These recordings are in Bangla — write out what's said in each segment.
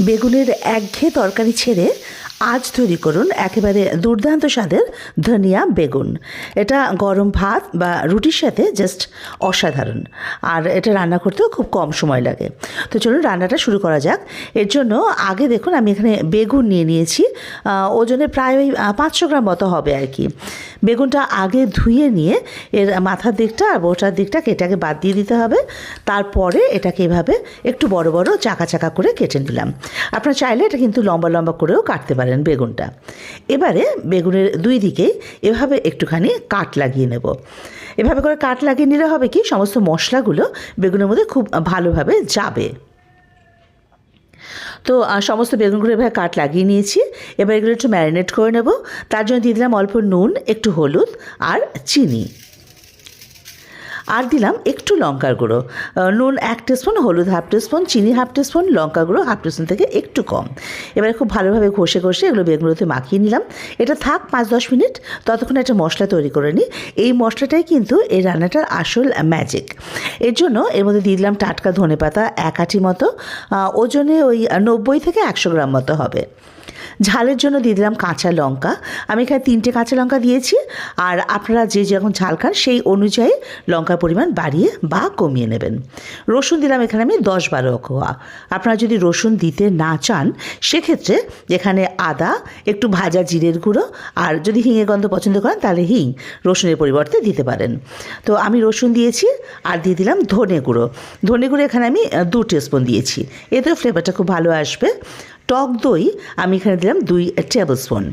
বেগুনের একঘেয়ে তরকারি ছেড়ে আজ তৈরি করুন একেবারে দুর্দান্ত স্বাদের ধনিয়া বেগুন। এটা গরম ভাত বা রুটির সাথে জাস্ট অসাধারণ, আর এটা রান্না করতেও খুব কম সময় লাগে। তো চলুন রান্নাটা শুরু করা যাক। এর জন্য আগে দেখুন আমি এখানে বেগুন নিয়ে নিয়েছি, ওজনে প্রায় ওই 500 গ্রাম মতো হবে আর কি। বেগুনটা আগে ধুয়ে নিয়ে এর মাথার দিকটা আর বোটার দিকটা কেটে বাদ দিয়ে দিতে হবে। তারপরে এটাকে এভাবে একটু বড় বড় চাকা চাকা করে কেটে নিলাম। আপনারা চাইলে এটা কিন্তু লম্বা লম্বা করেও কাটতে পারেন বেগুনটা। এবারে বেগুনের দুই দিকেই এভাবে একটুখানি কাট লাগিয়ে নেব। এভাবে করে কাট লাগিয়ে নিলে হবে কি, সমস্ত মশলাগুলো বেগুনের মধ্যে খুব ভালোভাবে যাবে। তো সমস্ত বেগুনগুলো এভাবে কাট লাগিয়ে নিয়েছি। এবার এগুলো একটু ম্যারিনেট করে নেব। তার জন্য দিয়ে দিলাম অল্প নুন, একটু হলুদ আর চিনি, আর দিলাম একটু লঙ্কার গুঁড়ো। নুন 1 টিস্পুন, হলুদ 1/2 টিস্পুন, চিনি 1/2 টিস্পুন, লঙ্কা গুঁড়ো 1/2 টিস্পুন থেকে একটু কম। এবারে খুব ভালোভাবে ঘষে এগুলো বেগুনগুলোতে মাখিয়ে নিলাম। এটা থাক 5-10 মিনিট, ততক্ষণ একটা মশলা তৈরি করে নিই। এই মশলাটাই কিন্তু এই রান্নাটার আসল ম্যাজিক। এর জন্য এর মধ্যে দিয়ে দিলাম টাটকা ধনেপাতা 1 আঁটি মতো, ওজনে ওই 90 থেকে 100 গ্রাম মতো হবে। ঝালের জন্য দিয়ে দিলাম কাঁচা লঙ্কা। আমি এখানে 3টে কাঁচা লঙ্কা দিয়েছি, আর আপনারা যে যখন ঝাল খান সেই অনুযায়ী লঙ্কার পরিমাণ বাড়িয়ে বা কমিয়ে নেবেন। রসুন দিলাম এখানে আমি 10-12 কোয়া। আপনারা যদি রসুন দিতে না চান সেক্ষেত্রে এখানে আদা, একটু ভাজা জিরের গুঁড়ো, আর যদি হিঙের গন্ধ পছন্দ করেন তাহলে হিং রসুনের পরিবর্তে দিতে পারেন। তো আমি রসুন দিয়েছি, আর দিয়ে দিলাম ধনে গুঁড়ো। ধনে গুঁড়ো এখানে আমি 2 টিস্পুন দিয়েছি, এতেও ফ্লেভারটা খুব ভালো আসবে। টক দই আমি এখানে দিলাম 2 টেবিল স্পুন।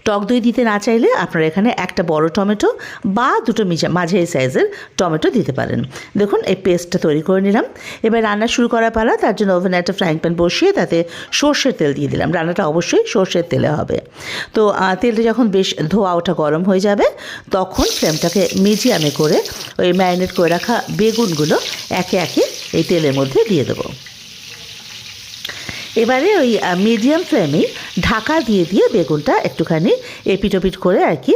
টক দই দিতে না চাইলে আপনারা এখানে একটা বড় টমেটো বা 2টো মাঝারি সাইজের টমেটো দিতে পারেন। দেখুন এই পেস্টটা তৈরি করে নিলাম। এবার রান্না শুরু করার পালা। তার জন্য ওভেনে একটা ফ্রাইং প্যান বসিয়ে তাতে সর্ষের তেল দিয়ে দিলাম। রান্নাটা অবশ্যই সর্ষের তেলে হবে। তো তেলটা যখন বেশ ধোয়া ওঠা গরম হয়ে যাবে, তখন ফ্লেমটাকে মিডিয়ামে করে ওই ম্যারিনেট করে রাখা বেগুনগুলো একে একে এই তেলের মধ্যে দিয়ে দেবো। এবারে ওই মিডিয়াম ফ্লেমেই ঢাকা দিয়ে বেগুনটা একটুখানি এপিটোপিট করে আর কি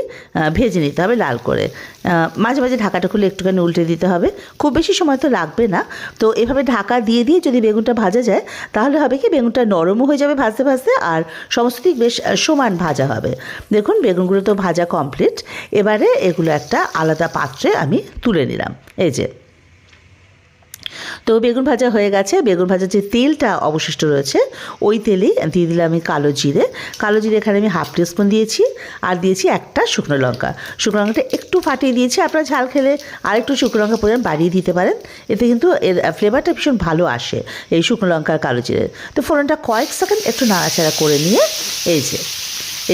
ভেজে নিতে হবে লাল করে। মাঝে মাঝে ঢাকাটা খুলে একটুখানি উল্টে দিতে হবে। খুব বেশি সময় তো লাগবে না। তো এভাবে ঢাকা দিয়ে যদি বেগুনটা ভাজা যায়, তাহলে হবে কি, বেগুনটা নরমও হয়ে যাবে ভাজতে ভাজতে, আর সমস্ত দিক বেশ সমান ভাজা হবে। দেখুন বেগুনগুলো তো ভাজা কমপ্লিট। এবারে এগুলো একটা আলাদা পাত্রে আমি তুলে নিলাম। এই যে, তো বেগুন ভাজা হয়ে গেছে। বেগুন ভাজার যে তেলটা অবশিষ্ট রয়েছে ওই তেলেই দিয়ে দিলাম আমি কালো জিরে। এখানে আমি 1/2 টিস্পুন দিয়েছি, আর দিয়েছি একটা শুকনো লঙ্কা। শুকনো লঙ্কাটা একটু ফাটিয়ে দিয়েছি। আপনারা ঝাল খেলে আর একটু শুকনো লঙ্কা পরিমাণ বাড়িয়ে দিতে পারেন, এতে কিন্তু এর ফ্লেভারটা ভীষণ ভালো আসে এই শুকনো লঙ্কা আর কালো জিরে। তো ফোড়নটা কয়েক সেকেন্ড একটু নাড়াচাড়া করে নিয়ে এই যে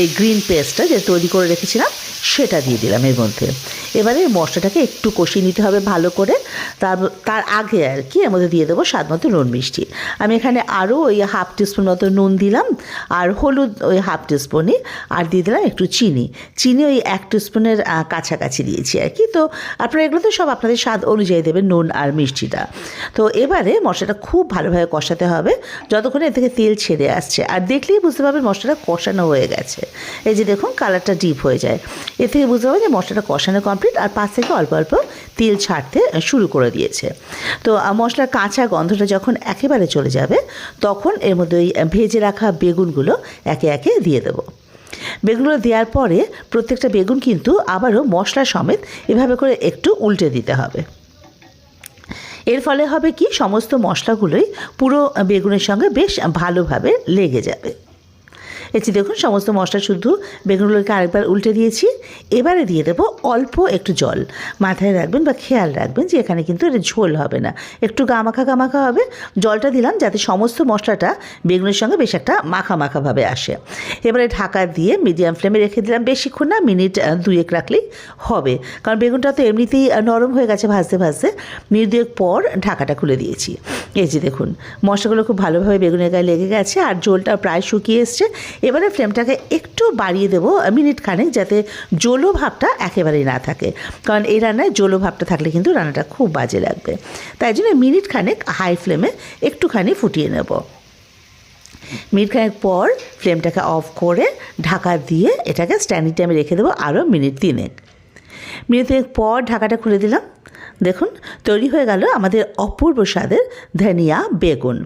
এই গ্রিন পেস্টটা যে তৈরি করে রেখেছিলাম সেটা দিয়ে দিলাম এর মধ্যে। এবারে এই মশলাটাকে একটু কষিয়ে নিতে হবে ভালো করে। তার আগে আর কি এর মধ্যে দিয়ে দেবো স্বাদ মতো নুন মিষ্টি। আমি এখানে আরও ওই 1/2 টিস্পুন মতো নুন দিলাম, আর হলুদ ওই 1/2 টিস্পুনই, আর দিয়ে দিলাম একটু চিনি ওই 1 টিস্পুনের কাছাকাছি দিয়েছি আর কি। তো আপনারা এগুলো তো সব আপনাদের স্বাদ অনুযায়ী দেবেন নুন আর মিষ্টিটা। তো এবারে মশলাটা খুব ভালোভাবে কষাতে হবে যতক্ষণে এর থেকে তেল ছেড়ে আসছে, আর দেখলেই বুঝতে পারবেন মশলাটা কষানো হয়ে গেছে। এই যে দেখুন কালারটা ডিপ হয়ে যায়, এর থেকে বুঝতে পারবেন যে মশলাটা কষানো কমপ্লিট, আর পাশ থেকে অল্প অল্প তেল ছাড়তে শুরু করে দিয়েছে। তো মশলার কাঁচা গন্ধটা যখন একেবারে চলে যাবে, তখন এর মধ্যে ওই ভেজে রাখা বেগুনগুলো একে একে দিয়ে দেবো। বেগুনগুলো দেওয়ার পরে প্রত্যেকটা বেগুন কিন্তু আবারও মশলা সমেত এভাবে করে একটু উল্টে দিতে হবে। এর ফলে হবে কি, সমস্ত মশলাগুলোই পুরো বেগুনের সঙ্গে বেশ ভালোভাবে লেগে যাবে। এটি দেখুন সমস্ত মশলা শুদ্ধ বেগুনগুলোকে আরেকবার উল্টে দিয়েছি। এবারে দিয়ে দেবো অল্প একটু জল। মাথায় রাখবেন বা খেয়াল রাখবেন যে এখানে কিন্তু এটা ঝোল হবে না, একটু গামাখা হবে। জলটা দিলাম যাতে সমস্ত মশলাটা বেগুনের সঙ্গে বেশ একটা মাখাভাবে আসে। এবারে ঢাকা দিয়ে মিডিয়াম ফ্লেমে রেখে দিলাম, বেশিক্ষণ না, মিনিট 2 রাখলেই হবে, কারণ বেগুনটা তো এমনিতেই নরম হয়ে গেছে ভাজতে ভাজতে। মিনিট 2 পর ঢাকাটা খুলে দিয়েছি। এই যে দেখুন মশলাগুলো খুব ভালোভাবে বেগুনের গায়ে লেগে গেছে, আর ঝোলটা প্রায় শুকিয়ে এসছে। এবারে ফ্লেমটাকে একটু বাড়িয়ে দেবো মিনিট খানেক, যাতে জলো ভাবটা একেবারেই না থাকে, কারণ এই রান্নায় জলো ভাবটা থাকলে কিন্তু রান্নাটা খুব বাজে লাগবে। তাই জন্য মিনিট খানেক হাই ফ্লেমে একটুখানি ফুটিয়ে নেব। মিনিট খানেক পর ফ্লেমটাকে অফ করে ঢাকা দিয়ে এটাকে স্ট্যান্ডিং টাইমে রেখে দেবো আরও মিনিট 3। মিনিট 3 পর ঢাকাটা খুলে দিলাম। দেখুন তৈরি হয়ে গেল আমাদের অপূর্ব স্বাদের ধনিয়া বেগুন।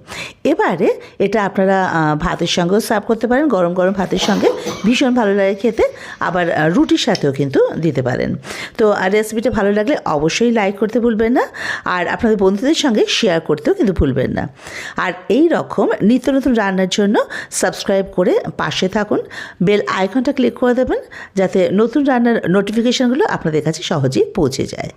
এবারে এটা আপনারা ভাতের সঙ্গেও সার্ভ করতে পারেন, গরম গরম ভাতের সঙ্গে ভীষণ ভালো লাগে খেতে, আবার রুটির সাথেও কিন্তু দিতে পারেন। তো রেসিপিটা ভালো লাগলে অবশ্যই লাইক করতে ভুলবেন না, আর আপনাদের বন্ধুদের সঙ্গে শেয়ার করতেও কিন্তু ভুলবেন না। আর এই রকম নিত্য নতুন রান্নার জন্য সাবস্ক্রাইব করে পাশে থাকুন, বেল আইকনটা ক্লিক করে দেবেন যাতে নতুন রান্নার নোটিফিকেশানগুলো আপনাদের কাছে সহজেই পৌঁছে যায়।